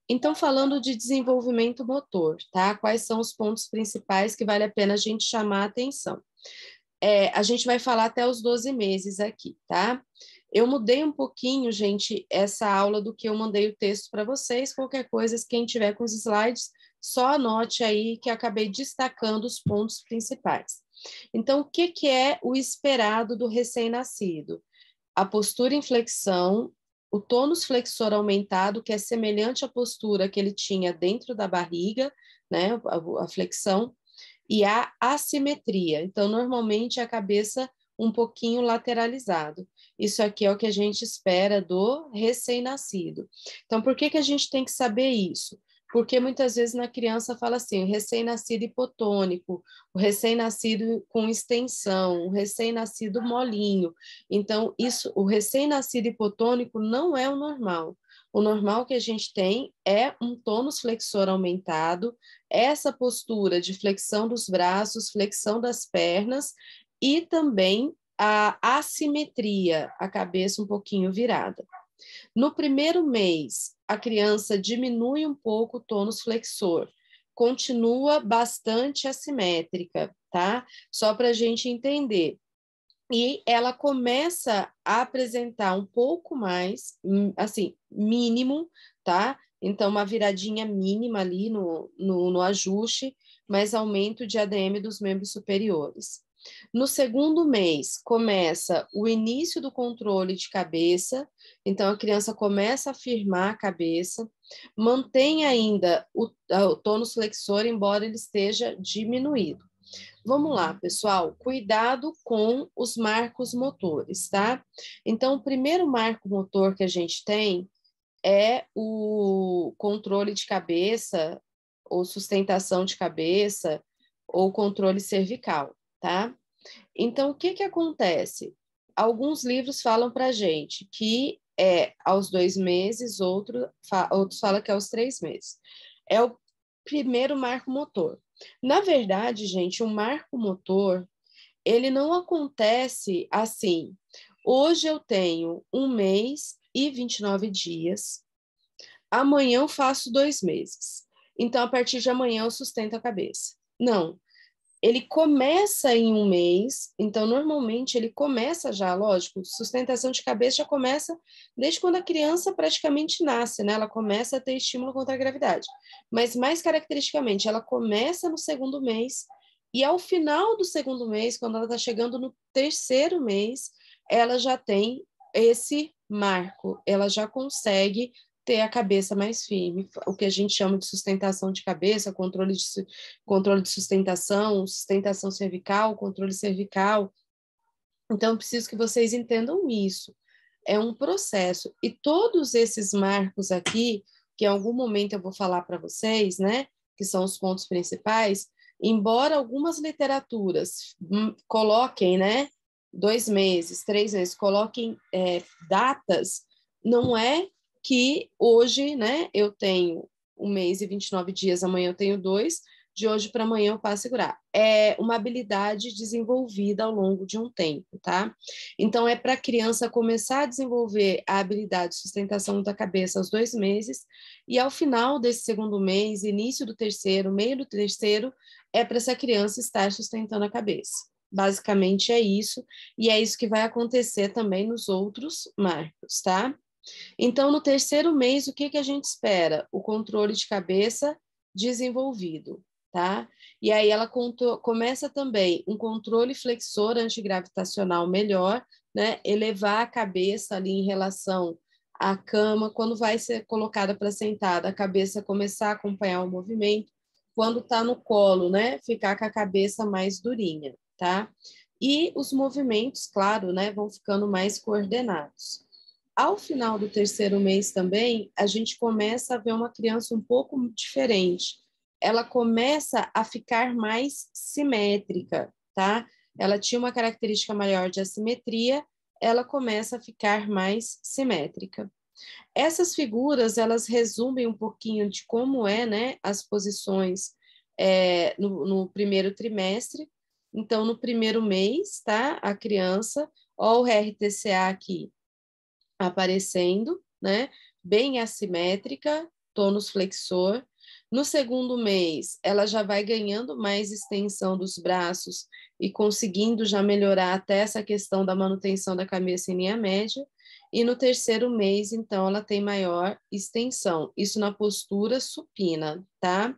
Então, falando de desenvolvimento motor, tá? Quais são os pontos principais que vale a pena a gente chamar a atenção? A gente vai falar até os 12 meses aqui, tá? Eu mudei um pouquinho, gente, essa aula do que eu mandei o texto para vocês. Qualquer coisa, quem tiver com os slides, só anote aí que eu acabei destacando os pontos principais. Então, o que é o esperado do recém-nascido? A postura em flexão, o tônus flexor aumentado, que é semelhante à postura que ele tinha dentro da barriga, né, a flexão, e a assimetria. Então, normalmente, a cabeça um pouquinho lateralizado. Isso aqui é o que a gente espera do recém-nascido. Então, por que a gente tem que saber isso? Porque muitas vezes na criança fala assim, o recém-nascido hipotônico, o recém-nascido com extensão, o recém-nascido molinho. Então, isso, o recém-nascido hipotônico não é o normal. O normal que a gente tem é um tônus flexor aumentado, essa postura de flexão dos braços, flexão das pernas e também a assimetria, a cabeça um pouquinho virada. No primeiro mês, a criança diminui um pouco o tônus flexor, continua bastante assimétrica, tá? Só para a gente entender. E ela começa a apresentar um pouco mais, assim, mínimo, tá? Então, uma viradinha mínima ali no ajuste, mas aumento de ADM dos membros superiores. No segundo mês, começa o início do controle de cabeça, então a criança começa a firmar a cabeça, mantém ainda o tônus flexor, embora ele esteja diminuído. Vamos lá, pessoal, cuidado com os marcos motores, tá? Então, o primeiro marco motor que a gente tem é o controle de cabeça, ou sustentação de cabeça, ou controle cervical, tá? Então, o que acontece? Alguns livros falam para a gente que é aos 2 meses, outros falam que é aos 3 meses. É o primeiro marco motor. Na verdade, gente, o marco motor, ele não acontece assim. Hoje eu tenho 1 mês e 29 dias, amanhã eu faço 2 meses. Então, a partir de amanhã eu sustento a cabeça. Não, ele começa em 1 mês, então normalmente ele começa já, lógico, sustentação de cabeça já começa desde quando a criança praticamente nasce, né? Ela começa a ter estímulo contra a gravidade. Mas mais caracteristicamente, ela começa no segundo mês e ao final do segundo mês, quando ela está chegando no terceiro mês, ela já tem esse marco, ela já consegue ter a cabeça mais firme, o que a gente chama de sustentação de cabeça, controle de sustentação, sustentação cervical, controle cervical. Então, eu preciso que vocês entendam isso. É um processo. E todos esses marcos aqui, que em algum momento eu vou falar para vocês, né, que são os pontos principais, embora algumas literaturas coloquem, né, 2 meses, 3 meses, coloquem datas, não é que hoje, né, eu tenho 1 mês e 29 dias, amanhã eu tenho 2, de hoje para amanhã eu passo a segurar. É uma habilidade desenvolvida ao longo de um tempo, tá? Então, é para a criança começar a desenvolver a habilidade de sustentação da cabeça aos 2 meses, e ao final desse segundo mês, início do terceiro, meio do terceiro, é para essa criança estar sustentando a cabeça. Basicamente é isso, e é isso que vai acontecer também nos outros marcos, tá? Então, no terceiro mês, o que a gente espera? O controle de cabeça desenvolvido, tá? E aí ela começa também um controle flexor antigravitacional melhor, né? Elevar a cabeça ali em relação à cama, quando vai ser colocada para sentada, a cabeça começar a acompanhar o movimento, quando está no colo, né? Ficar com a cabeça mais durinha, tá? E os movimentos, claro, né? Vão ficando mais coordenados. Ao final do terceiro mês também, a gente começa a ver uma criança um pouco diferente. Ela começa a ficar mais simétrica, tá? Ela tinha uma característica maior de assimetria, ela começa a ficar mais simétrica. Essas figuras, elas resumem um pouquinho de como é, né, as posições no primeiro trimestre. Então, no primeiro mês, tá? A criança, ó, o RTCA aqui, aparecendo, né? Bem assimétrica, tônus flexor. No segundo mês, ela já vai ganhando mais extensão dos braços e conseguindo já melhorar até essa questão da manutenção da cabeça em linha média. E no terceiro mês, então, ela tem maior extensão. Isso na postura supina, tá?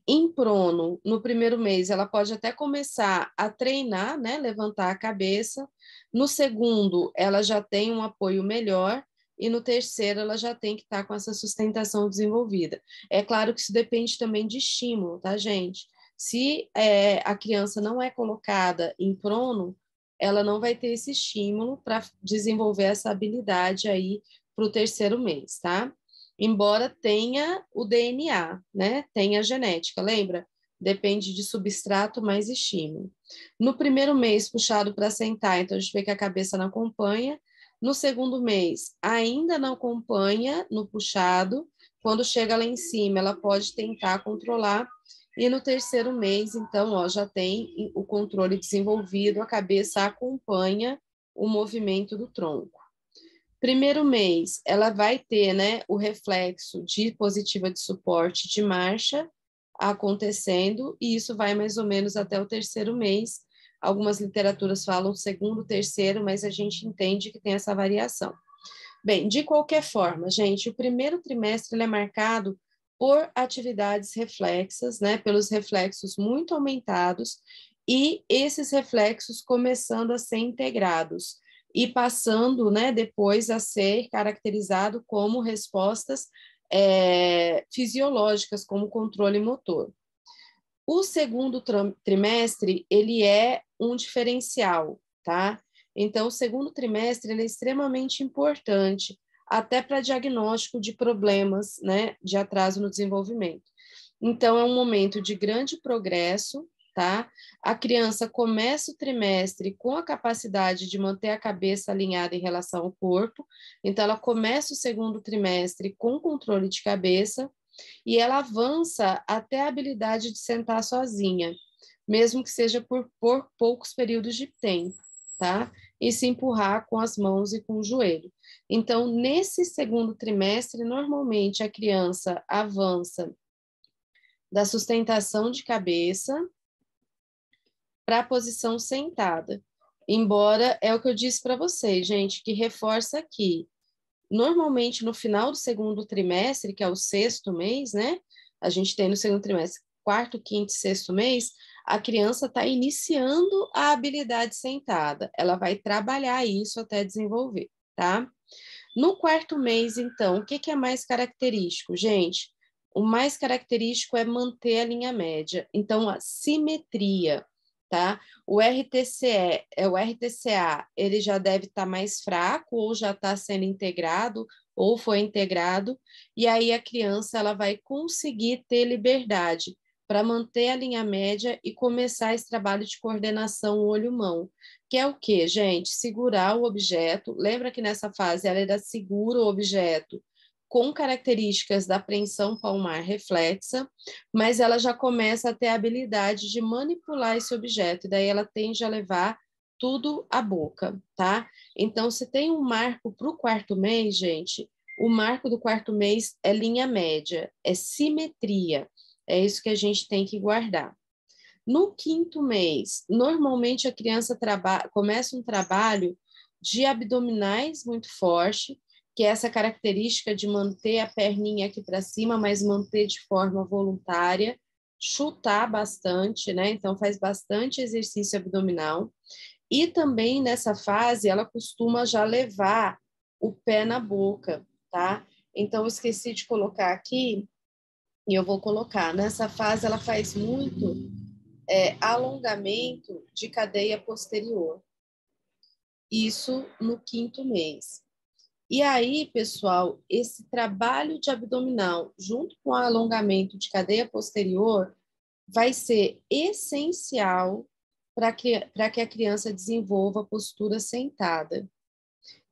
Em prono, no primeiro mês, ela pode até começar a treinar, né? Levantar a cabeça. No segundo, ela já tem um apoio melhor. E no terceiro, ela já tem que estar com essa sustentação desenvolvida. É claro que isso depende também de estímulo, tá, gente? Se a criança não é colocada em prono, ela não vai ter esse estímulo para desenvolver essa habilidade aí para o terceiro mês, tá? Embora tenha o DNA, né? Tenha a genética, lembra? Depende de substrato mais estímulo. No primeiro mês, puxado para sentar, então a gente vê que a cabeça não acompanha. No segundo mês, ainda não acompanha no puxado. Quando chega lá em cima, ela pode tentar controlar. E no terceiro mês, então, ó, já tem o controle desenvolvido, a cabeça acompanha o movimento do tronco. Primeiro mês, ela vai ter, né, o reflexo de positiva de suporte de marcha acontecendo, e isso vai mais ou menos até o terceiro mês. Algumas literaturas falam segundo, terceiro, mas a gente entende que tem essa variação. Bem, de qualquer forma, gente, o primeiro trimestre ele é marcado por atividades reflexas, né, pelos reflexos muito aumentados e esses reflexos começando a ser integrados e passando, né, depois a ser caracterizado como respostas fisiológicas, como controle motor. O segundo trimestre, ele é um diferencial, tá? Então, o segundo trimestre, ele é extremamente importante, até para diagnóstico de problemas, né, de atraso no desenvolvimento. Então, é um momento de grande progresso, tá? A criança começa o trimestre com a capacidade de manter a cabeça alinhada em relação ao corpo, então, ela começa o segundo trimestre com controle de cabeça, e ela avança até a habilidade de sentar sozinha, mesmo que seja por poucos períodos de tempo, tá? E se empurrar com as mãos e com o joelho. Então, nesse segundo trimestre, normalmente a criança avança da sustentação de cabeça para a posição sentada. Embora, é o que eu disse para vocês, gente, que reforça aqui, normalmente, no final do segundo trimestre, que é o sexto mês, né? A gente tem no segundo trimestre, quarto, quinto e sexto mês, a criança está iniciando a habilidade sentada. Ela vai trabalhar isso até desenvolver, tá? No quarto mês, então, o que é mais característico, gente? O mais característico é manter a linha média. Então, a simetria, tá? O RTCA, ele já deve estar mais fraco, ou já está sendo integrado, ou foi integrado, e aí a criança ela vai conseguir ter liberdade para manter a linha média e começar esse trabalho de coordenação olho-mão, que é o quê, gente? Segurar o objeto. Lembra que nessa fase ela ainda segura o objeto com características da apreensão palmar reflexa, mas ela já começa a ter a habilidade de manipular esse objeto, e daí ela tende a levar tudo à boca, tá? Então, se tem um marco para o quarto mês, gente, o marco do quarto mês é linha média, é simetria, é isso que a gente tem que guardar. No quinto mês, normalmente a criança começa um trabalho de abdominais muito forte, que é essa característica de manter a perninha aqui para cima, mas manter de forma voluntária, chutar bastante, né? Então faz bastante exercício abdominal. E também nessa fase ela costuma já levar o pé na boca, tá? Então eu esqueci de colocar aqui, e eu vou colocar. Nessa fase ela faz muito alongamento de cadeia posterior. Isso no quinto mês. E aí, pessoal, esse trabalho de abdominal junto com o alongamento de cadeia posterior vai ser essencial para que a criança desenvolva a postura sentada.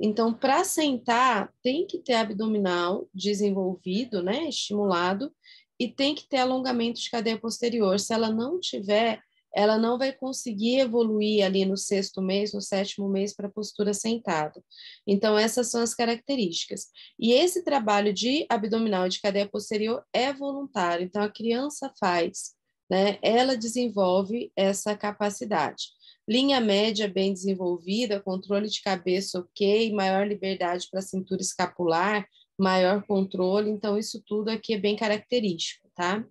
Então, para sentar, tem que ter abdominal desenvolvido, né, estimulado, e tem que ter alongamento de cadeia posterior. Se ela não tiver, ela não vai conseguir evoluir ali no 6º mês, no 7º mês para a postura sentada. Então, essas são as características. E esse trabalho de abdominal e de cadeia posterior é voluntário, então a criança faz, né? Ela desenvolve essa capacidade. Linha média bem desenvolvida, controle de cabeça ok, maior liberdade para a cintura escapular, maior controle, então isso tudo aqui é bem característico, tá?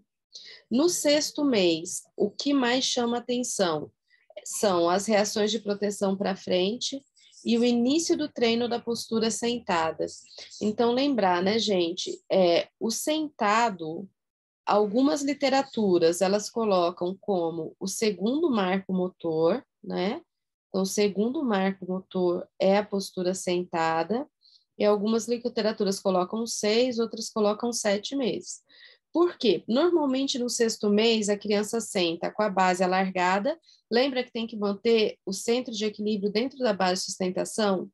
No 6º mês, o que mais chama atenção são as reações de proteção para frente e o início do treino da postura sentada. Então, lembrar, né, gente, o sentado, algumas literaturas, elas colocam como o segundo marco motor, né? Então, o segundo marco motor é a postura sentada, e algumas literaturas colocam 6, outras colocam 7 meses. Por quê? Normalmente, no 6º mês, a criança senta com a base alargada. Lembra que tem que manter o centro de equilíbrio dentro da base de sustentação?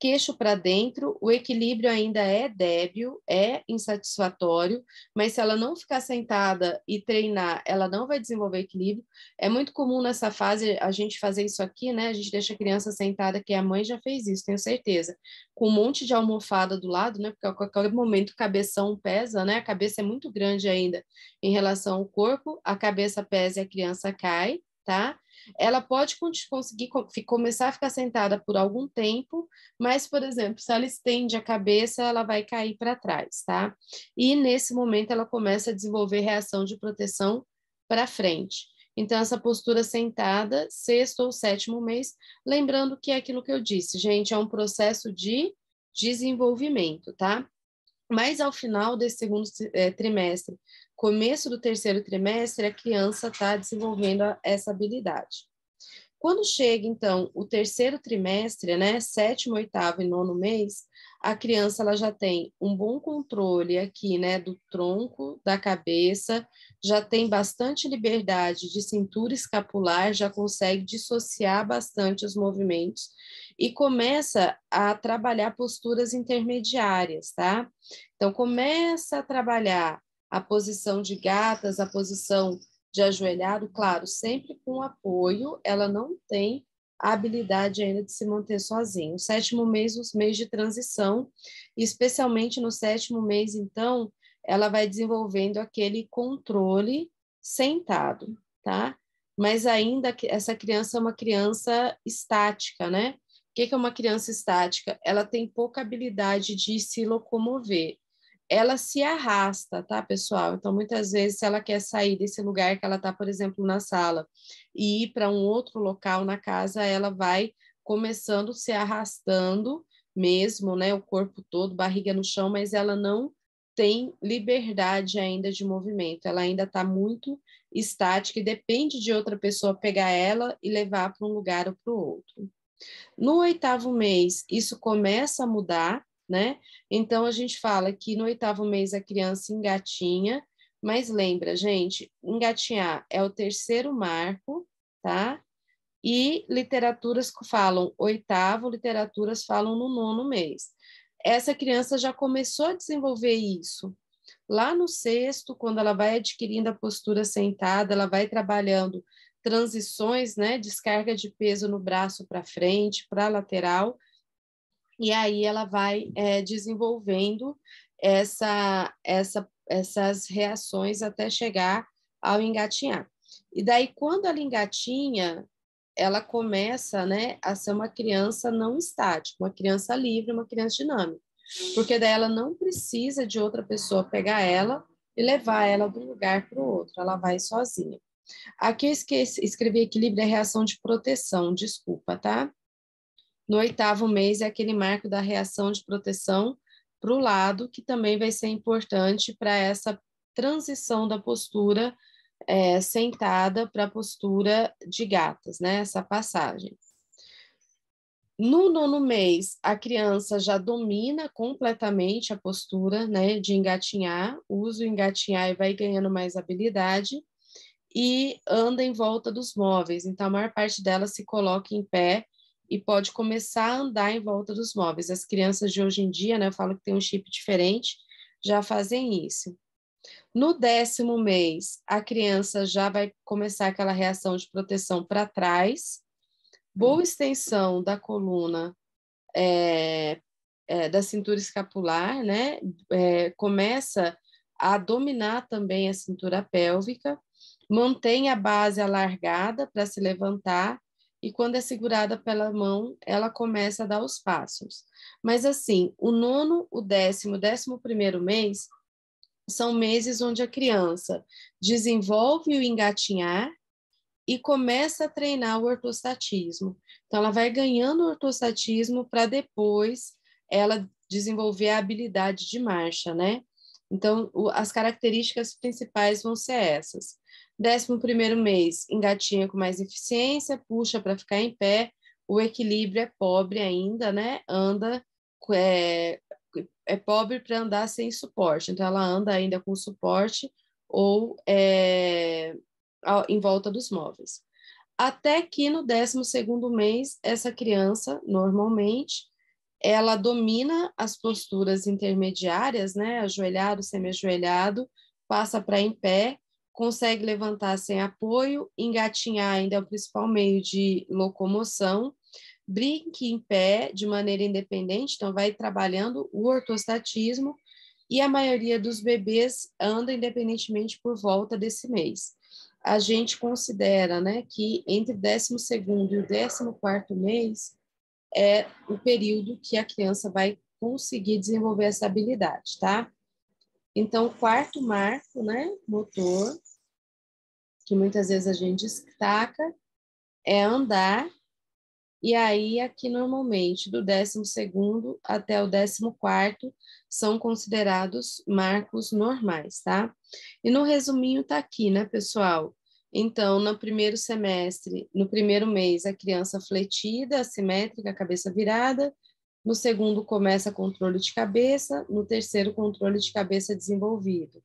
Queixo para dentro, o equilíbrio ainda é débil, é insatisfatório, mas se ela não ficar sentada e treinar, ela não vai desenvolver equilíbrio. É muito comum nessa fase a gente fazer isso aqui, né? A gente deixa a criança sentada, que a mãe já fez isso, tenho certeza, com um monte de almofada do lado, né? Porque a qualquer momento o cabeção pesa, né? A cabeça é muito grande ainda em relação ao corpo, a cabeça pesa e a criança cai, tá? Ela pode conseguir começar a ficar sentada por algum tempo, mas, por exemplo, se ela estende a cabeça, ela vai cair para trás, tá? E nesse momento ela começa a desenvolver reação de proteção para frente. Então, essa postura sentada, 6º ou 7º mês, lembrando que é aquilo que eu disse, gente, é um processo de desenvolvimento, tá? Mas ao final desse segundo trimestre, começo do 3º trimestre, a criança está desenvolvendo essa habilidade. Quando chega, então, o 3º trimestre, né, 7º, 8º e 9º mês, a criança ela já tem um bom controle aqui, né, do tronco, da cabeça, já tem bastante liberdade de cintura escapular, já consegue dissociar bastante os movimentos e começa a trabalhar posturas intermediárias, tá? Então, começa a trabalhar a posição de gatas, a posição de ajoelhado, claro, sempre com apoio, ela não tem a habilidade ainda de se manter sozinha. O 7º mês, os meses de transição, e especialmente no 7º mês, então, ela vai desenvolvendo aquele controle sentado, tá? Mas ainda essa criança é uma criança estática, né? O que é uma criança estática? Ela tem pouca habilidade de se locomover. Ela se arrasta, tá, pessoal? Então, muitas vezes, se ela quer sair desse lugar que ela está, por exemplo, na sala, e ir para um outro local na casa, ela vai começando se arrastando mesmo, né? O corpo todo, barriga no chão, mas ela não tem liberdade ainda de movimento. Ela ainda está muito estática e depende de outra pessoa pegar ela e levar para um lugar ou para o outro. No 8º mês, isso começa a mudar, né? Então, a gente fala que no 8º mês a criança engatinha, mas lembra, gente, engatinhar é o 3º marco, tá? E literaturas falam 8º, literaturas falam no 9º mês. Essa criança já começou a desenvolver isso. Lá no 6º, quando ela vai adquirindo a postura sentada, ela vai trabalhando transições, né, descarga de peso no braço para frente, para lateral, e aí ela vai desenvolvendo essas reações até chegar ao engatinhar. E daí, quando ela engatinha, ela começa, né, a ser uma criança não estática, uma criança livre, uma criança dinâmica, porque daí ela não precisa de outra pessoa pegar ela e levar ela de um lugar para o outro, ela vai sozinha. Aqui eu escrevi equilíbrio é reação de proteção, desculpa, tá? No 8º mês é aquele marco da reação de proteção para o lado, que também vai ser importante para essa transição da postura sentada para a postura de gatas, né? Essa passagem. No 9º mês, a criança já domina completamente a postura, né, de engatinhar, usa o engatinhar e vai ganhando mais habilidade e anda em volta dos móveis. Então, a maior parte dela se coloca em pé e pode começar a andar em volta dos móveis. As crianças de hoje em dia, né, eu falo que tem um chip diferente, já fazem isso. No 10º mês, a criança já vai começar aquela reação de proteção para trás, boa extensão da coluna, da cintura escapular, né? Começa a dominar também a cintura pélvica, mantém a base alargada para se levantar, e quando é segurada pela mão, ela começa a dar os passos. Mas assim, o 9º, o 10º, o 11º mês são meses onde a criança desenvolve o engatinhar e começa a treinar o ortostatismo. Então, ela vai ganhando o ortostatismo para depois ela desenvolver a habilidade de marcha, né? Então, as características principais vão ser essas. 11º mês, engatinha com mais eficiência, puxa para ficar em pé, o equilíbrio é pobre ainda, né? Anda, é pobre para andar sem suporte, então ela anda ainda com suporte ou em volta dos móveis. Até que no 12º mês, essa criança, normalmente, ela domina as posturas intermediárias, né? Ajoelhado, semi-ajoelhado, passa para em pé, consegue levantar sem apoio, engatinhar ainda é o principal meio de locomoção, brinque em pé de maneira independente, então vai trabalhando o ortostatismo, e a maioria dos bebês anda independentemente por volta desse mês. A gente considera, né, que entre o 12º e o 14º mês é o período que a criança vai conseguir desenvolver essa habilidade, tá? Então, o quarto marco, né, motor, que muitas vezes a gente destaca, é andar. E aí, aqui normalmente, do 12º até o 14º, são considerados marcos normais, tá? E no resuminho tá aqui, né, pessoal? Então, no primeiro semestre, no primeiro mês, a criança fletida, assimétrica, cabeça virada. No segundo, começa controle de cabeça. No terceiro, controle de cabeça desenvolvido.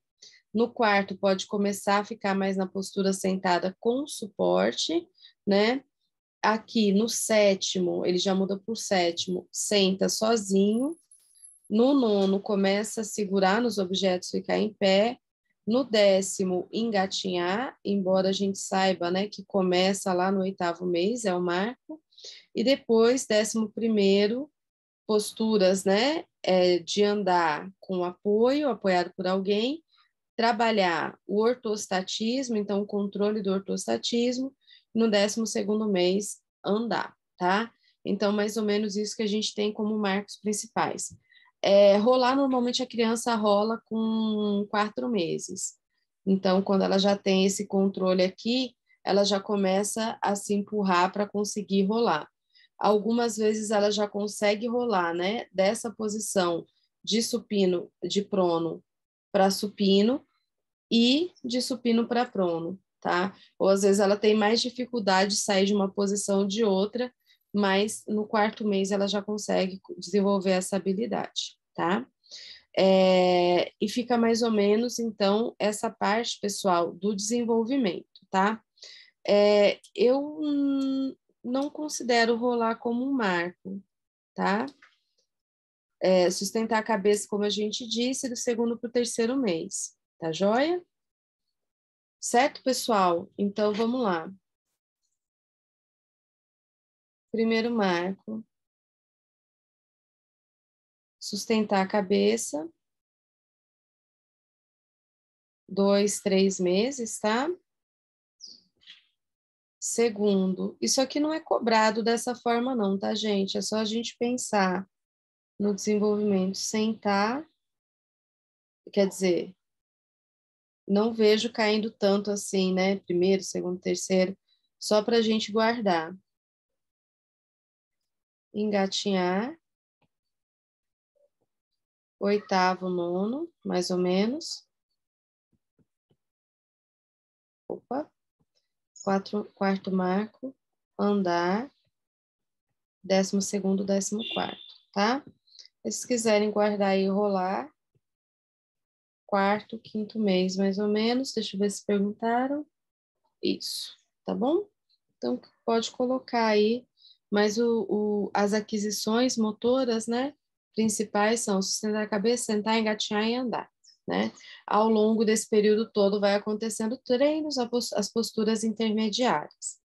No quarto, pode começar a ficar mais na postura sentada com suporte, né? Aqui no 7º, ele já muda para o 7º, senta sozinho. No 9º, começa a segurar nos objetos, ficar em pé. No 10º, engatinhar, embora a gente saiba, né, que começa lá no 8º mês, é o marco. E depois, 11º, posturas, né, de andar com apoio, apoiado por alguém, trabalhar o ortostatismo, então o controle do ortostatismo, no 12º mês andar, tá? Então, mais ou menos isso que a gente tem como marcos principais. Rolar, normalmente a criança rola com 4 meses. Então, quando ela já tem esse controle aqui, ela já começa a se empurrar para conseguir rolar. Algumas vezes ela já consegue rolar, né? Dessa posição de supino, de prono para supino, e de supino para prono, tá? Ou às vezes ela tem mais dificuldade de sair de uma posição ou de outra, mas no 4º mês ela já consegue desenvolver essa habilidade, tá? E fica mais ou menos, então, essa parte, pessoal, do desenvolvimento, tá? Eu não considero rolar como um marco, tá? Sustentar a cabeça, como a gente disse, do 2º para o 3º mês, tá joia? Certo, pessoal? Então, vamos lá. Primeiro marco, sustentar a cabeça, 2, 3 meses, tá? Segundo, isso aqui não é cobrado dessa forma não, tá, gente? É só a gente pensar no desenvolvimento. Sentar, quer dizer, não vejo caindo tanto assim, né? Primeiro, segundo, terceiro, só para a gente guardar. Engatinhar, 8º, 9º, mais ou menos. Opa. 4º marco, andar, 12º, 14º, tá? Se quiserem guardar aí e rolar, 4º, 5º mês, mais ou menos. Deixa eu ver se perguntaram. Isso, tá bom? Então, pode colocar aí. Mas as aquisições motoras, né? Principais são sustentar a cabeça, sentar, engatinhar e andar. né? Ao longo desse período todo vai acontecendo treinos, as posturas intermediárias.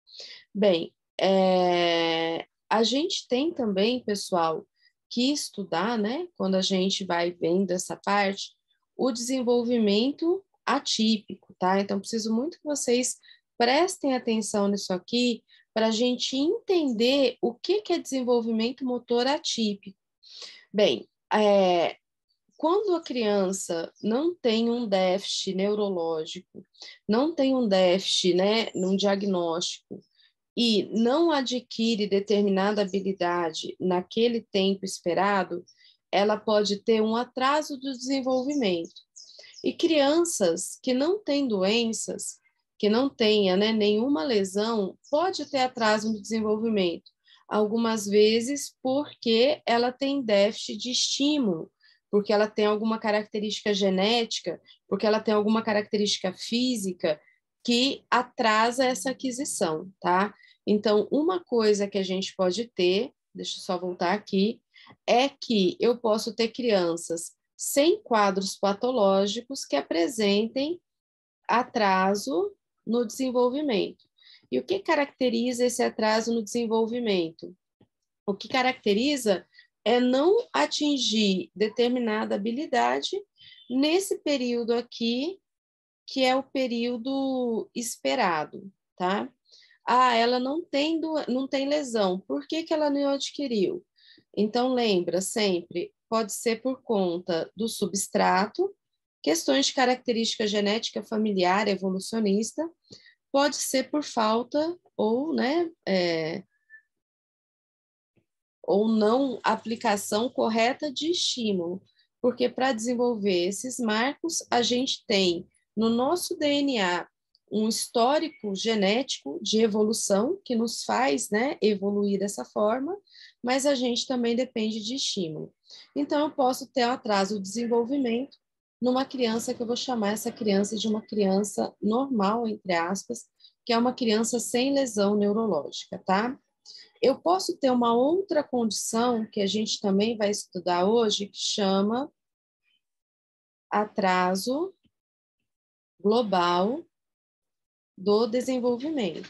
Bem, a gente tem também, pessoal, que estudar, né? Quando a gente vai vendo essa parte, o desenvolvimento atípico, tá? Então, preciso muito que vocês prestem atenção nisso aqui para a gente entender o que é desenvolvimento motor atípico. Bem, quando a criança não tem um déficit neurológico, não tem um déficit, né, num diagnóstico, e não adquire determinada habilidade naquele tempo esperado, ela pode ter um atraso do desenvolvimento. E crianças que não têm doenças, que não tenha, né, nenhuma lesão, pode ter atraso no desenvolvimento. Algumas vezes porque ela tem déficit de estímulo, porque ela tem alguma característica genética, porque ela tem alguma característica física que atrasa essa aquisição, tá? Então, uma coisa que a gente pode ter, deixa eu só voltar aqui, é que eu posso ter crianças sem quadros patológicos que apresentem atraso no desenvolvimento. E o que caracteriza esse atraso no desenvolvimento? O que caracteriza é não atingir determinada habilidade nesse período aqui, que é o período esperado, tá? Ah, ela não tem lesão. Por que ela não adquiriu? Então, lembra sempre, pode ser por conta do substrato, questões de característica genética familiar, evolucionista, pode ser por falta ou, né, ou não aplicação correta de estímulo, porque para desenvolver esses marcos, a gente tem no nosso DNA um histórico genético de evolução que nos faz, né, evoluir dessa forma, mas a gente também depende de estímulo. Então, eu posso ter um atraso de desenvolvimento numa criança que eu vou chamar essa criança de uma criança normal, entre aspas, que é uma criança sem lesão neurológica, tá? Eu posso ter uma outra condição que a gente também vai estudar hoje, que chama atraso global do desenvolvimento.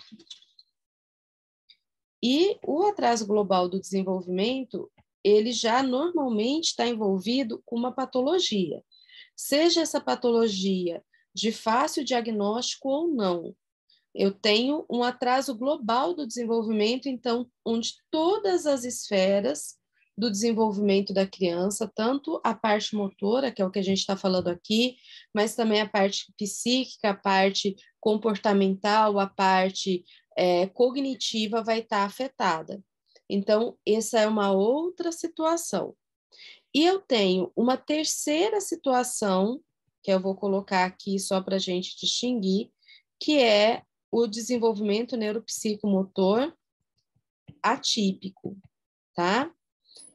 E o atraso global do desenvolvimento, ele já normalmente está envolvido com uma patologia, seja essa patologia de fácil diagnóstico ou não. Eu tenho um atraso global do desenvolvimento, então, onde todas as esferas do desenvolvimento da criança, tanto a parte motora, que é o que a gente está falando aqui, mas também a parte psíquica, a parte comportamental, a parte cognitiva vai estar afetada. Então, essa é uma outra situação. E eu tenho uma terceira situação, que eu vou colocar aqui só para a gente distinguir, que é o desenvolvimento neuropsicomotor atípico, tá?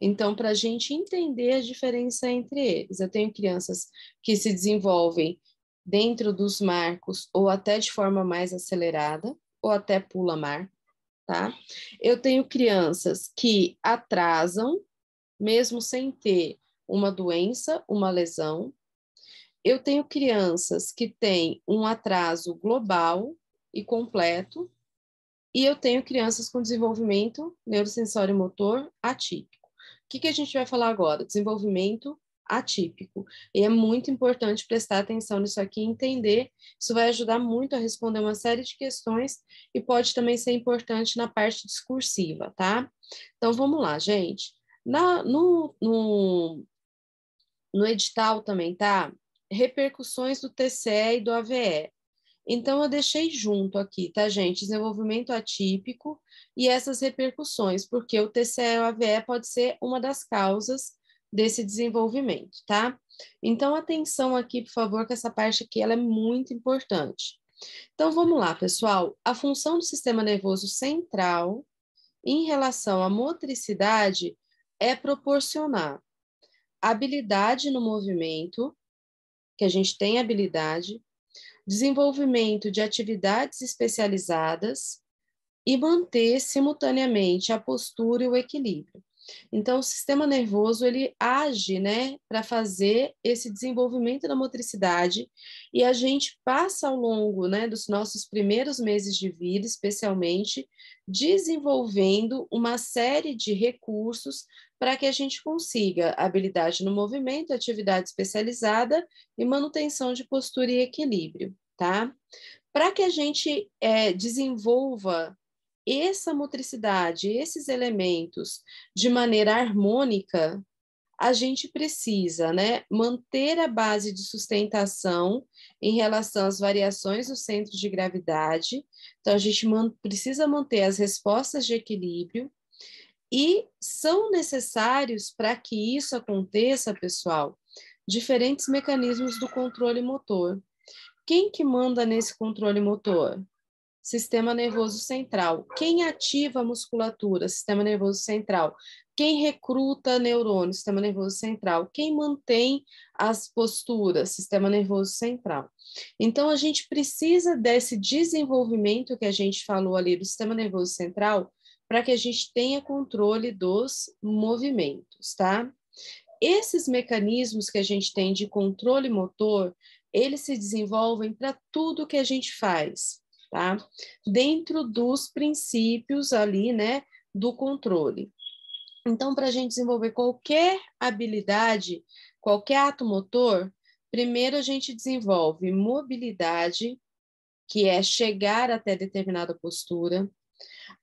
Então, para a gente entender a diferença entre eles, eu tenho crianças que se desenvolvem dentro dos marcos ou até de forma mais acelerada, ou até pula marco, tá? Eu tenho crianças que atrasam, mesmo sem ter uma doença, uma lesão. Eu tenho crianças que têm um atraso global e completo, e eu tenho crianças com desenvolvimento neurosensório motor atípico. O que a gente vai falar agora? Desenvolvimento atípico. E é muito importante prestar atenção nisso aqui e entender. Isso vai ajudar muito a responder uma série de questões e pode também ser importante na parte discursiva, tá? Então, vamos lá, gente. No edital também, tá? Repercussões do TCE e do AVE. Então, eu deixei junto aqui, tá, gente? Desenvolvimento atípico e essas repercussões, porque o TCE e o AVE pode ser uma das causas desse desenvolvimento, tá? Então, atenção aqui, por favor, que essa parte aqui ela é muito importante. Então, vamos lá, pessoal. A função do sistema nervoso central em relação à motricidade é proporcionar habilidade no movimento, que a gente tem habilidade, desenvolvimento de atividades especializadas e manter simultaneamente a postura e o equilíbrio. Então, o sistema nervoso, ele age, né, para fazer esse desenvolvimento da motricidade, e a gente passa ao longo, né, dos nossos primeiros meses de vida, especialmente, desenvolvendo uma série de recursos para que a gente consiga habilidade no movimento, atividade especializada e manutenção de postura e equilíbrio, tá? Para que a gente desenvolva essa motricidade, esses elementos de maneira harmônica, a gente precisa, né, manter a base de sustentação em relação às variações do centro de gravidade. Então, a gente precisa manter as respostas de equilíbrio e são necessários para que isso aconteça, pessoal, diferentes mecanismos do controle motor. Quem que manda nesse controle motor? Sistema nervoso central. Quem ativa a musculatura? Sistema nervoso central. Quem recruta neurônios? Sistema nervoso central. Quem mantém as posturas? Sistema nervoso central. Então, a gente precisa desse desenvolvimento que a gente falou ali do sistema nervoso central para que a gente tenha controle dos movimentos, tá? Esses mecanismos que a gente tem de controle motor, eles se desenvolvem para tudo que a gente faz, tá? Dentro dos princípios ali, né, do controle. Então, para a gente desenvolver qualquer habilidade, qualquer ato motor, primeiro a gente desenvolve mobilidade, que é chegar até determinada postura.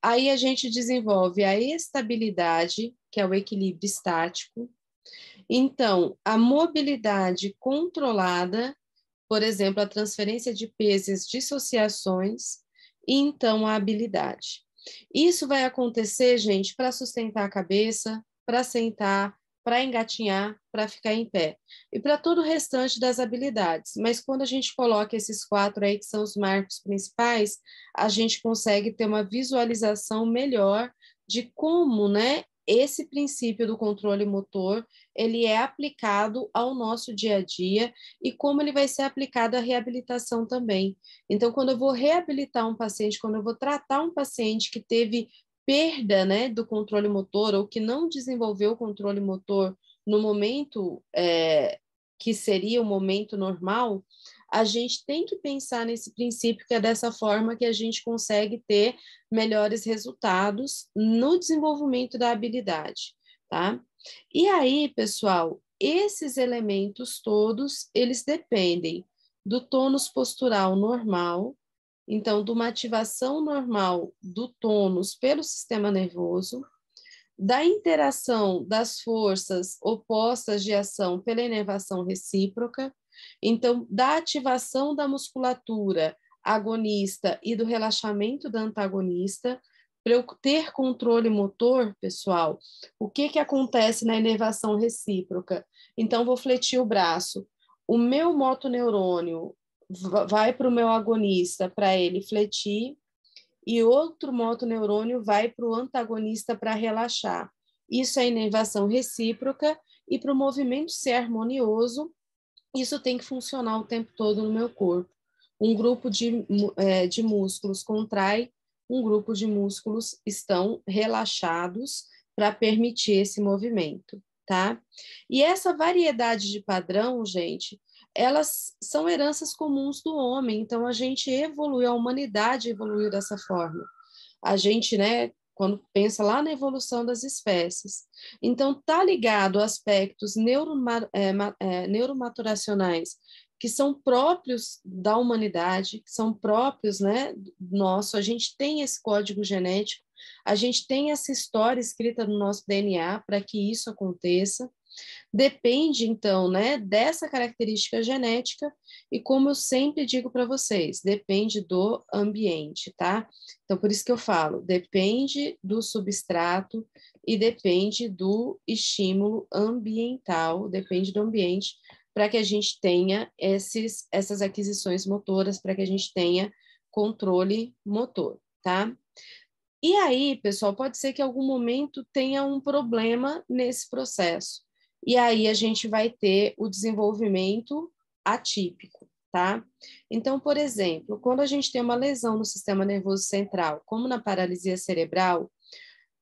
Aí a gente desenvolve a estabilidade, que é o equilíbrio estático. Então, a mobilidade controlada, por exemplo, a transferência de pesos e as dissociações, e então a habilidade. Isso vai acontecer, gente, para sustentar a cabeça, para sentar, para engatinhar, para ficar em pé. E para todo o restante das habilidades. Mas quando a gente coloca esses 4 aí, que são os marcos principais, a gente consegue ter uma visualização melhor de como, né, esse princípio do controle motor, ele é aplicado ao nosso dia a dia e como ele vai ser aplicado à reabilitação também. Então, quando eu vou reabilitar um paciente, quando eu vou tratar um paciente que teve perda, né, do controle motor ou que não desenvolveu o controle motor no momento que seria o momento normal, a gente tem que pensar nesse princípio, que é dessa forma que a gente consegue ter melhores resultados no desenvolvimento da habilidade, tá? E aí, pessoal, esses elementos todos, eles dependem do tônus postural normal, então, de uma ativação normal do tônus pelo sistema nervoso, da interação das forças opostas de ação pela inervação recíproca, então, da ativação da musculatura agonista e do relaxamento da antagonista. Para eu ter controle motor, pessoal, o que, que acontece na inervação recíproca? Então, vou fletir o braço. O meu motoneurônio vai para o meu agonista para ele fletir, e outro motoneurônio vai para o antagonista para relaxar. Isso é inervação recíproca, e para o movimento ser harmonioso, isso tem que funcionar o tempo todo no meu corpo. Um grupo de músculos contrai, um grupo de músculos estão relaxados para permitir esse movimento, tá? E essa variedade de padrão, gente, elas são heranças comuns do homem, então a gente evoluiu, a humanidade evoluiu dessa forma. A gente, né, quando pensa lá na evolução das espécies. Então, tá ligado a aspectos neuromaturacionais que são próprios da humanidade, que são próprios, né, nosso. A gente tem esse código genético, a gente tem essa história escrita no nosso DNA para que isso aconteça. Depende, então, né, dessa característica genética e, como eu sempre digo para vocês, depende do ambiente, tá? Então, por isso que eu falo, depende do substrato e depende do estímulo ambiental, depende do ambiente, para que a gente tenha essas aquisições motoras, para que a gente tenha controle motor, tá? E aí, pessoal, pode ser que em algum momento tenha um problema nesse processo. E aí a gente vai ter o desenvolvimento atípico, tá? Então, por exemplo, quando a gente tem uma lesão no sistema nervoso central, como na paralisia cerebral,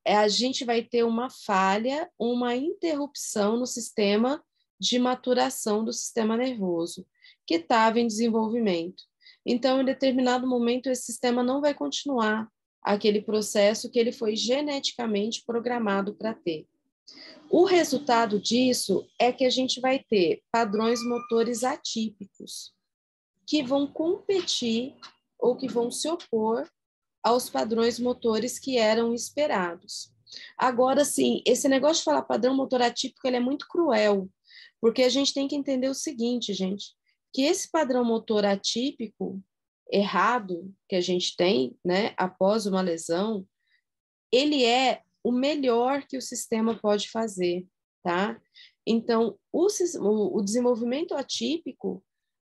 a gente vai ter uma falha, uma interrupção no sistema de maturação do sistema nervoso, que estava em desenvolvimento. Então, em determinado momento, esse sistema não vai continuar aquele processo que ele foi geneticamente programado para ter. O resultado disso é que a gente vai ter padrões motores atípicos, que vão competir ou que vão se opor aos padrões motores que eram esperados. Agora, sim, esse negócio de falar padrão motor atípico, ele é muito cruel, porque a gente tem que entender o seguinte, gente, que esse padrão motor atípico, errado, que a gente tem, né, após uma lesão, ele é o melhor que o sistema pode fazer, tá? Então, o desenvolvimento atípico,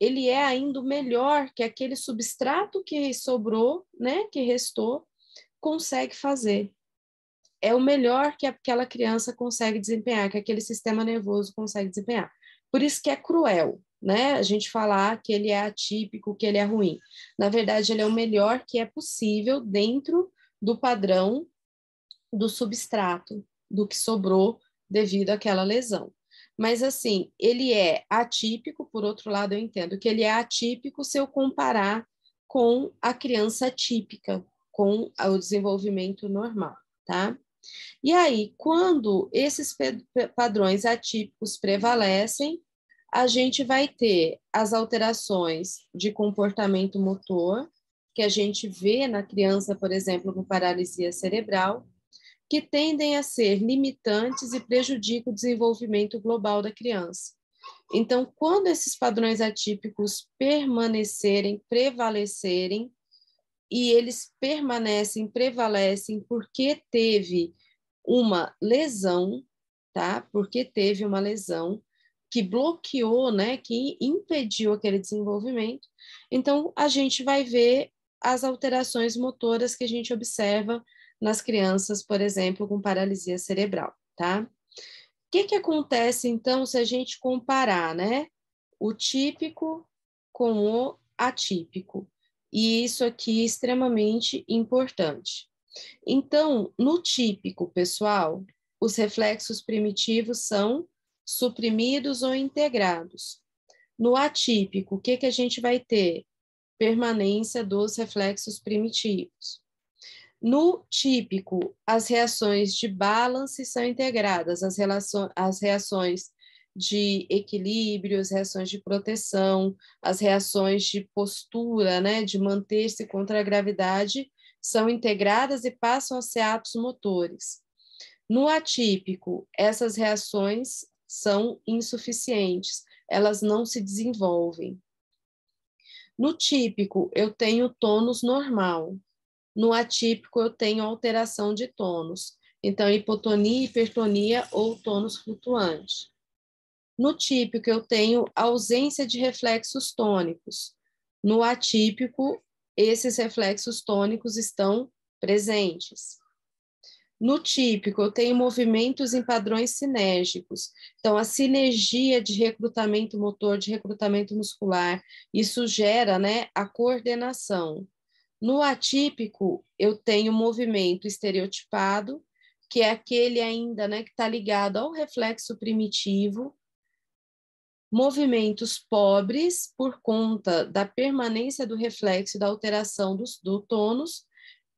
ele é ainda o melhor que aquele substrato que sobrou, né, que restou, consegue fazer. É o melhor que aquela criança consegue desempenhar, que aquele sistema nervoso consegue desempenhar. Por isso que é cruel, né? A gente falar que ele é atípico, que ele é ruim. Na verdade, ele é o melhor que é possível dentro do padrão do substrato, do que sobrou devido àquela lesão. Mas, assim, ele é atípico, por outro lado, eu entendo que ele é atípico se eu comparar com a criança típica, com o desenvolvimento normal, tá? E aí, quando esses padrões atípicos prevalecem, a gente vai ter as alterações de comportamento motor, que a gente vê na criança, por exemplo, com paralisia cerebral, que tendem a ser limitantes e prejudicam o desenvolvimento global da criança. Então, quando esses padrões atípicos permanecerem, prevalecerem, e eles prevalecem porque teve uma lesão, tá? Porque teve uma lesão que bloqueou, né, que impediu aquele desenvolvimento. Então, a gente vai ver as alterações motoras que a gente observa nas crianças, por exemplo, com paralisia cerebral, tá? O que acontece, então, se a gente comparar, né, o típico com o atípico? E isso aqui é extremamente importante. Então, no típico, pessoal, os reflexos primitivos são suprimidos ou integrados. No atípico, o que a gente vai ter? Permanência dos reflexos primitivos. No típico, as reações de balance são integradas, as reações de equilíbrio, as reações de proteção, as reações de postura, né, de manter-se contra a gravidade, são integradas e passam a ser atos motores. No atípico, essas reações são insuficientes, elas não se desenvolvem. No típico, eu tenho tônus normal. No atípico, eu tenho alteração de tônus. Então, hipotonia, hipertonia ou tônus flutuante. No típico, eu tenho ausência de reflexos tônicos. No atípico, esses reflexos tônicos estão presentes. No típico, eu tenho movimentos em padrões sinérgicos. Então, a sinergia de recrutamento motor, de recrutamento muscular, isso gera, né, a coordenação. No atípico, eu tenho movimento estereotipado, que é aquele ainda, né, que está ligado ao reflexo primitivo, movimentos pobres por conta da permanência do reflexo e da alteração do tônus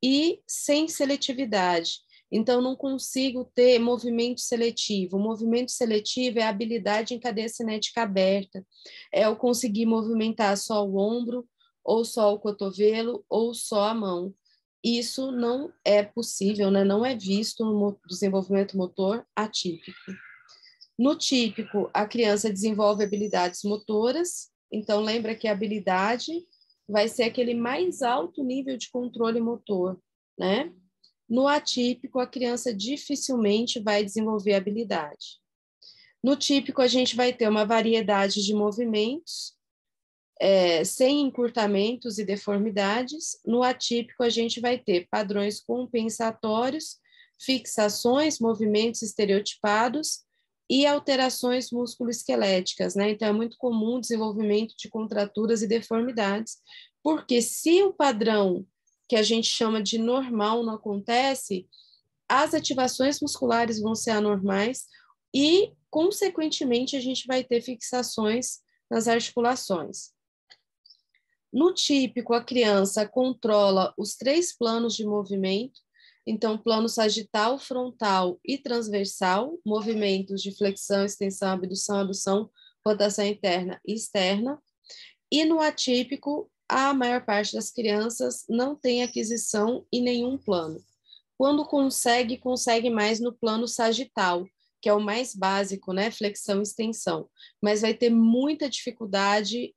e sem seletividade. Então, não consigo ter movimento seletivo. O movimento seletivo é a habilidade em cadeia cinética aberta. É eu conseguir movimentar só o ombro, ou só o cotovelo, ou só a mão. Isso não é possível, né? Não é visto no desenvolvimento motor atípico. No típico, a criança desenvolve habilidades motoras, então lembra que a habilidade vai ser aquele mais alto nível de controle motor, né? No atípico, a criança dificilmente vai desenvolver habilidade. No típico, a gente vai ter uma variedade de movimentos, sem encurtamentos e deformidades. No atípico, a gente vai ter padrões compensatórios, fixações, movimentos estereotipados e alterações musculoesqueléticas, né? Então, é muito comum o desenvolvimento de contraturas e deformidades, porque se o padrão que a gente chama de normal não acontece, as ativações musculares vão ser anormais e, consequentemente, a gente vai ter fixações nas articulações. No típico, a criança controla os 3 planos de movimento, então, plano sagital, frontal e transversal, movimentos de flexão, extensão, abdução, adução, rotação interna e externa. E no atípico, a maior parte das crianças não tem aquisição em nenhum plano. Quando consegue, consegue mais no plano sagital, que é o mais básico, né? Flexão e extensão. Mas vai ter muita dificuldade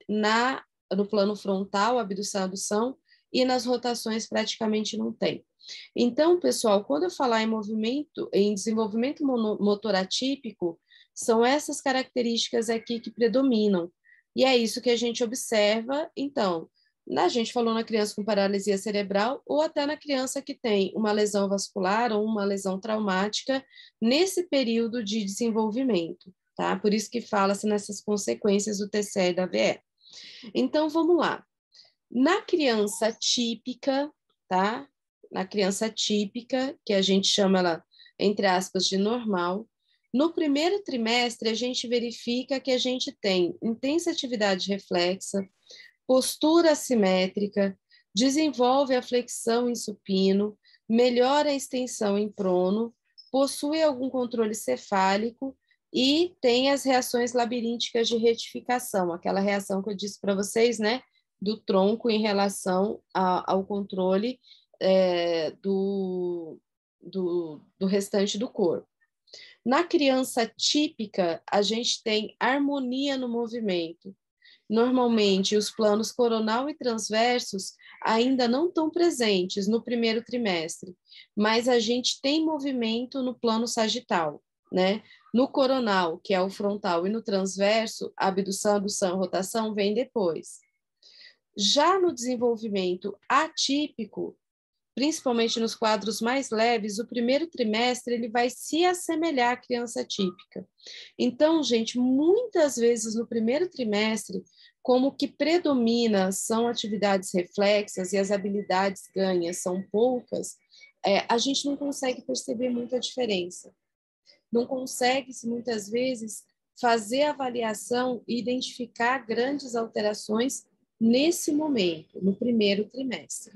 no plano frontal, abdução, adução, e nas rotações praticamente não tem. Então, pessoal, quando eu falar em movimento, em desenvolvimento motor atípico, são essas características aqui que predominam. E é isso que a gente observa, então, a gente falou na criança com paralisia cerebral ou até na criança que tem uma lesão vascular ou uma lesão traumática nesse período de desenvolvimento, tá? Por isso que fala-se nessas consequências do TCE e da VE. Então, vamos lá. Na criança típica, tá? Na criança típica, que a gente chama ela, entre aspas, de normal, no primeiro trimestre, a gente verifica que a gente tem intensa atividade reflexa, postura assimétrica, desenvolve a flexão em supino, melhora a extensão em prono, possui algum controle cefálico e tem as reações labirínticas de retificação, aquela reação que eu disse para vocês, né, do tronco em relação ao controle do restante do corpo. Na criança típica, a gente tem harmonia no movimento. Normalmente, os planos coronal e transversos ainda não estão presentes no primeiro trimestre, mas a gente tem movimento no plano sagital, né? No coronal, que é o frontal, e no transverso, a abdução, adução, rotação vem depois. Já no desenvolvimento atípico, principalmente nos quadros mais leves, o primeiro trimestre ele vai se assemelhar à criança típica. Então, gente, muitas vezes no primeiro trimestre, como que predomina são atividades reflexas e as habilidades ganhas são poucas, a gente não consegue perceber muita diferença. Não consegue, muitas vezes, fazer avaliação e identificar grandes alterações nesse momento, no primeiro trimestre.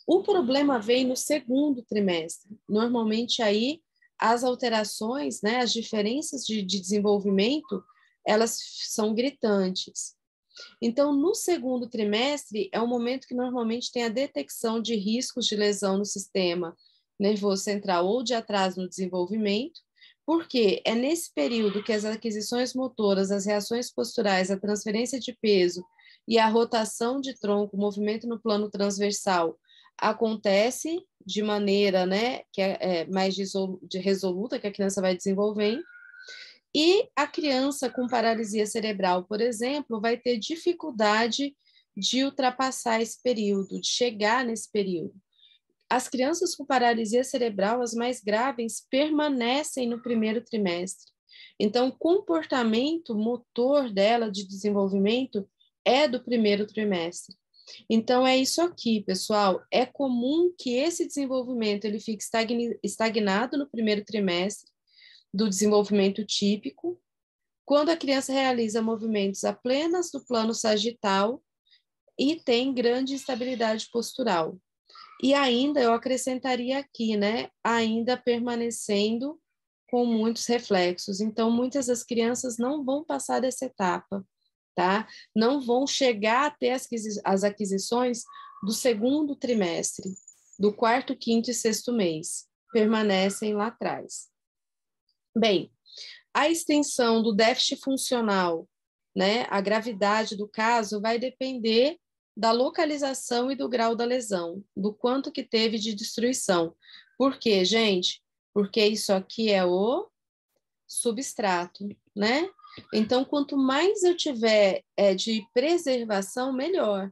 O problema vem no segundo trimestre. Normalmente aí as alterações, né, as diferenças de desenvolvimento, elas são gritantes. Então, no segundo trimestre é o momento que normalmente tem a detecção de riscos de lesão no sistema nervoso central ou de atraso no desenvolvimento, porque é nesse período que as aquisições motoras, as reações posturais, a transferência de peso e a rotação de tronco, o movimento no plano transversal, acontece de maneira, né, que é mais resoluta, que a criança vai desenvolvendo, e a criança com paralisia cerebral, por exemplo, vai ter dificuldade de ultrapassar esse período, de chegar nesse período. As crianças com paralisia cerebral, as mais graves, permanecem no primeiro trimestre. Então, o comportamento motor dela de desenvolvimento é do primeiro trimestre. Então, é isso aqui, pessoal. É comum que esse desenvolvimento ele fique estagnado no primeiro trimestre do desenvolvimento típico, quando a criança realiza movimentos a plenas do plano sagital e tem grande estabilidade postural. E ainda, eu acrescentaria aqui, né, ainda permanecendo com muitos reflexos. Então, muitas das crianças não vão passar dessa etapa, tá? Não vão chegar a ter as aquisições do segundo trimestre, do quarto, quinto e sexto mês. Permanecem lá atrás. Bem, a extensão do déficit funcional, né, a gravidade do caso vai depender da localização e do grau da lesão, do quanto que teve de destruição. Por quê, gente? Porque isso aqui é o substrato, né? Então, quanto mais eu tiver de preservação, melhor.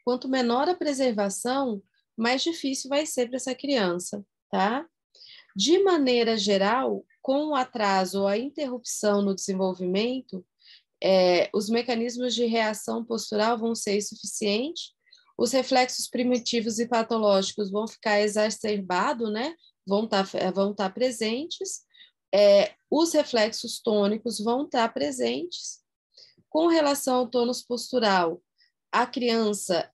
Quanto menor a preservação, mais difícil vai ser para essa criança, tá? De maneira geral, com o atraso ou a interrupção no desenvolvimento, os mecanismos de reação postural vão ser insuficientes, os reflexos primitivos e patológicos vão ficar exacerbados, né? vão estar presentes, os reflexos tônicos vão estar presentes. Com relação ao tônus postural, a criança,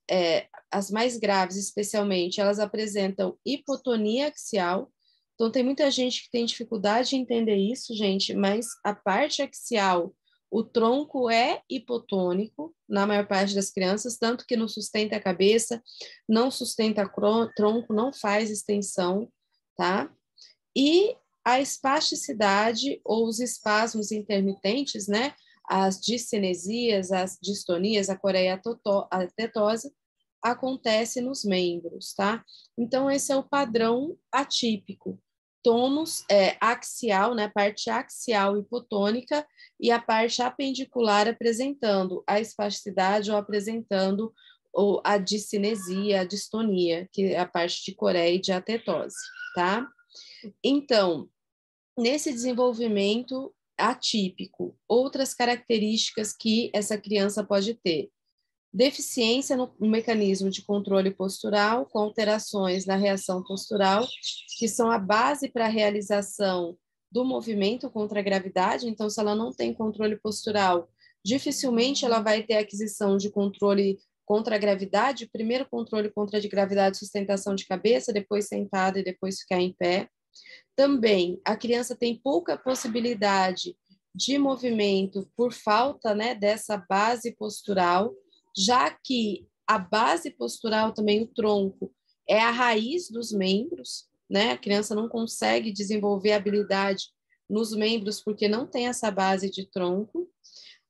as mais graves especialmente, elas apresentam hipotonia axial. Então, tem muita gente que tem dificuldade em entender isso, gente, mas a parte axial, o tronco é hipotônico na maior parte das crianças, tanto que não sustenta a cabeça, não sustenta tronco, não faz extensão, tá? E a espasticidade ou os espasmos intermitentes, né? As discinesias, as distonias, a coreia a tetose, acontece nos membros, tá? Então, esse é o padrão atípico. Tônus axial, né? Parte axial hipotônica e a parte apendicular apresentando a espasticidade ou apresentando a discinesia, a distonia, que é a parte de coreia e de atetose, tá? Então, nesse desenvolvimento atípico, outras características que essa criança pode ter: deficiência no mecanismo de controle postural, com alterações na reação postural, que são a base para a realização do movimento contra a gravidade. Então, se ela não tem controle postural, dificilmente ela vai ter aquisição de controle contra a gravidade, primeiro controle contra a gravidade, sustentação de cabeça, depois sentada e depois ficar em pé. Também, a criança tem pouca possibilidade de movimento por falta, né, dessa base postural, já que a base postural, também o tronco, é a raiz dos membros, né? A criança não consegue desenvolver habilidade nos membros porque não tem essa base de tronco.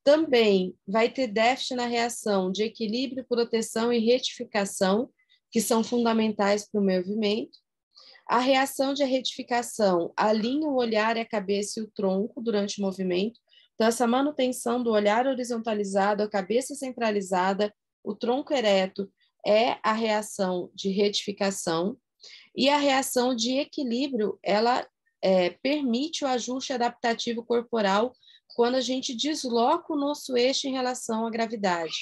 Também vai ter déficit na reação de equilíbrio, proteção e retificação, que são fundamentais para o movimento. A reação de retificação alinha o olhar, a cabeça e o tronco durante o movimento. Então, essa manutenção do olhar horizontalizado, a cabeça centralizada, o tronco ereto, é a reação de retificação. E a reação de equilíbrio, ela permite o ajuste adaptativo corporal quando a gente desloca o nosso eixo em relação à gravidade.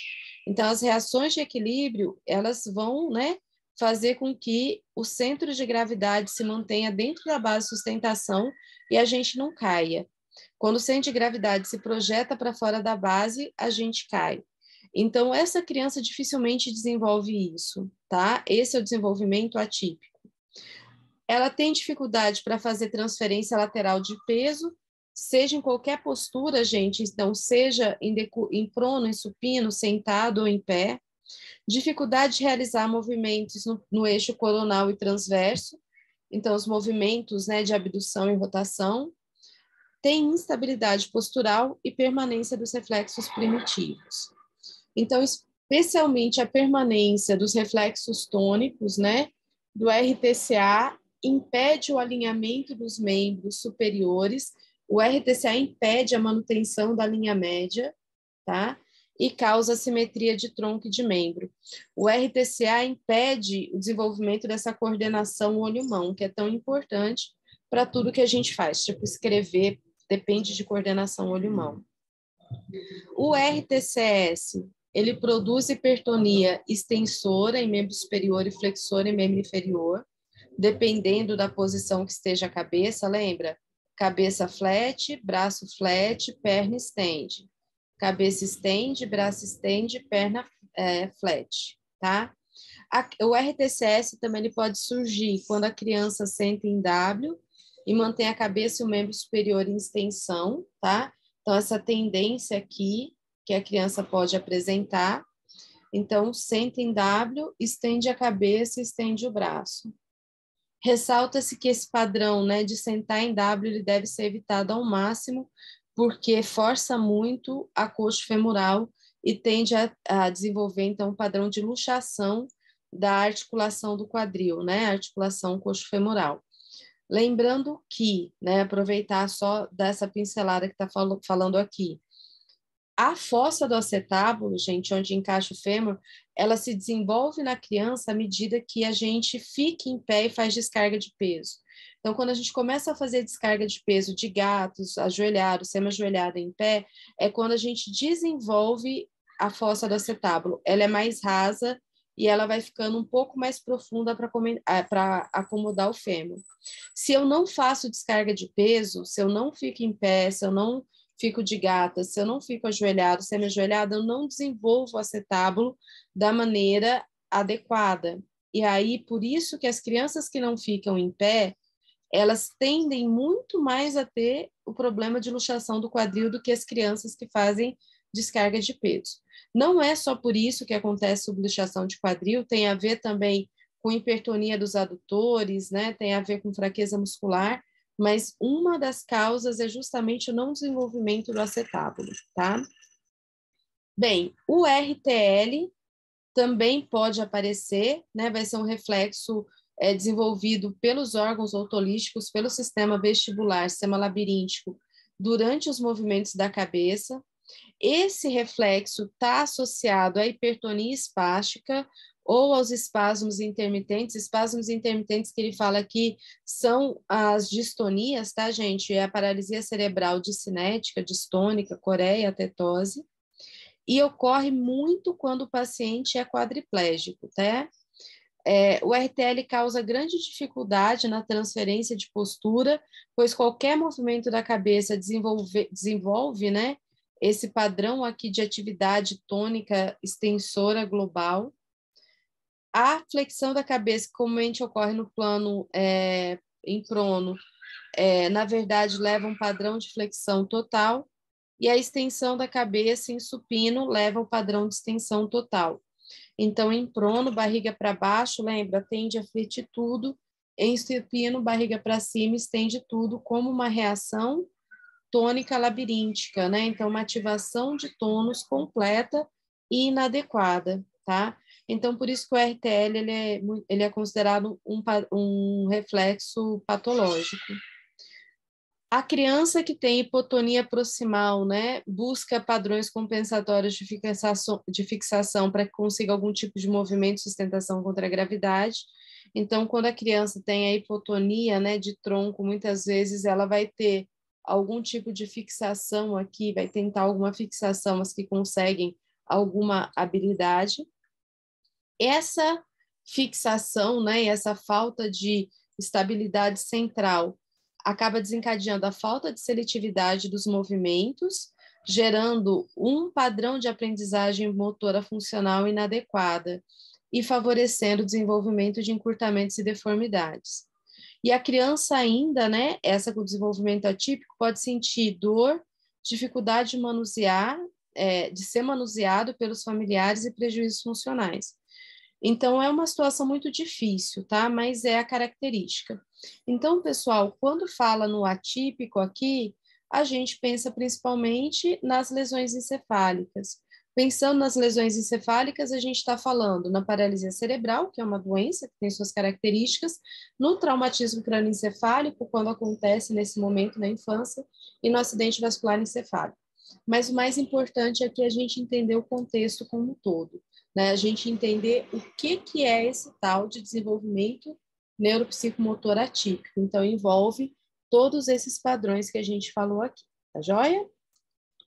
Então, as reações de equilíbrio, elas vão, né, fazer com que o centro de gravidade se mantenha dentro da base de sustentação e a gente não caia. Quando o centro de gravidade se projeta para fora da base, a gente cai. Então, essa criança dificilmente desenvolve isso, tá? Esse é o desenvolvimento atípico. Ela tem dificuldade para fazer transferência lateral de peso, seja em qualquer postura, gente, então, seja em prono, em supino, sentado ou em pé. Dificuldade de realizar movimentos no eixo coronal e transverso, então os movimentos, né, de abdução e rotação. Tem instabilidade postural e permanência dos reflexos primitivos. Então, especialmente a permanência dos reflexos tônicos, né, do RTCA, impede o alinhamento dos membros superiores. O RTCA impede a manutenção da linha média, tá? E causa assimetria de tronco e de membro. O RTCA impede o desenvolvimento dessa coordenação olho-mão, que é tão importante para tudo que a gente faz, tipo escrever, depende de coordenação olho-mão. O RTCS, ele produz hipertonia extensora em membro superior e flexora em membro inferior, dependendo da posição que esteja a cabeça, lembra? Cabeça flat, braço flat, perna estende. Cabeça estende, braço estende, perna flat, tá? O RTCS também ele pode surgir quando a criança senta em W e mantém a cabeça e o membro superior em extensão, tá? Então, essa tendência aqui que a criança pode apresentar. Então, senta em W, estende a cabeça e estende o braço. Ressalta-se que esse padrão, né, de sentar em W ele deve ser evitado ao máximo, porque força muito a coxa femoral e tende a desenvolver, então, um padrão de luxação da articulação do quadril, né, articulação coxo-femoral. Lembrando que, né, aproveitar só dessa pincelada que está falando aqui, a fossa do acetábulo, gente, onde encaixa o fêmur, ela se desenvolve na criança à medida que a gente fica em pé e faz descarga de peso. Então, quando a gente começa a fazer descarga de peso de gatos, ajoelhado, semi-ajoelhado em pé, é quando a gente desenvolve a fossa do acetábulo. Ela é mais rasa e ela vai ficando um pouco mais profunda para acomodar o fêmur. Se eu não faço descarga de peso, se eu não fico em pé, se eu não fico de gata, se eu não fico ajoelhado, semi-ajoelhado, eu não desenvolvo o acetábulo da maneira adequada. E aí, por isso que as crianças que não ficam em pé, elas tendem muito mais a ter o problema de luxação do quadril do que as crianças que fazem descarga de peso. Não é só por isso que acontece subluxação de quadril, tem a ver também com hipertonia dos adutores, né? Tem a ver com fraqueza muscular, mas uma das causas é justamente o não desenvolvimento do acetábulo, tá? Bem, o RTL também pode aparecer, né? Vai ser um reflexo desenvolvido pelos órgãos otolísticos, pelo sistema vestibular, sistema labiríntico, durante os movimentos da cabeça. Esse reflexo está associado à hipertonia espástica ou aos espasmos intermitentes que ele fala aqui são as distonias, tá, gente? É a paralisia cerebral discinética, distônica, coreia, tetose, e ocorre muito quando o paciente é quadriplégico, tá? O RTL causa grande dificuldade na transferência de postura, pois qualquer movimento da cabeça desenvolve, né, esse padrão aqui de atividade tônica extensora global. A flexão da cabeça, que comumente ocorre no plano em prono, na verdade, leva um padrão de flexão total, e a extensão da cabeça em supino leva ao padrão de extensão total. Então, em prono, barriga para baixo, lembra, tende a fletir tudo. Em supino, barriga para cima, estende tudo, como uma reação tônica labiríntica, né? Então, uma ativação de tônus completa e inadequada, tá? Então, por isso que o RTL ele é considerado um reflexo patológico. A criança que tem hipotonia proximal, né, busca padrões compensatórios de fixação para que consiga algum tipo de movimento de sustentação contra a gravidade. Então, quando a criança tem a hipotonia, né, de tronco, muitas vezes ela vai ter algum tipo de fixação aqui, vai tentar alguma fixação, as que conseguem alguma habilidade. Essa fixação, né, e essa falta de estabilidade central acaba desencadeando a falta de seletividade dos movimentos, gerando um padrão de aprendizagem motora funcional inadequada e favorecendo o desenvolvimento de encurtamentos e deformidades. E a criança ainda, né, essa com desenvolvimento atípico, pode sentir dor, dificuldade de manusear, de ser manuseado pelos familiares e prejuízos funcionais. Então, é uma situação muito difícil, tá? Mas é a característica. Então, pessoal, quando fala no atípico aqui, a gente pensa principalmente nas lesões encefálicas. Pensando nas lesões encefálicas, a gente está falando na paralisia cerebral, que é uma doença que tem suas características, no traumatismo crânioencefálico, quando acontece nesse momento na infância, e no acidente vascular encefálico. Mas o mais importante é que a gente entender o contexto como um todo, né? A gente entender o que é esse tal de desenvolvimento neuropsicomotor atípico. Então, envolve todos esses padrões que a gente falou aqui, tá joia?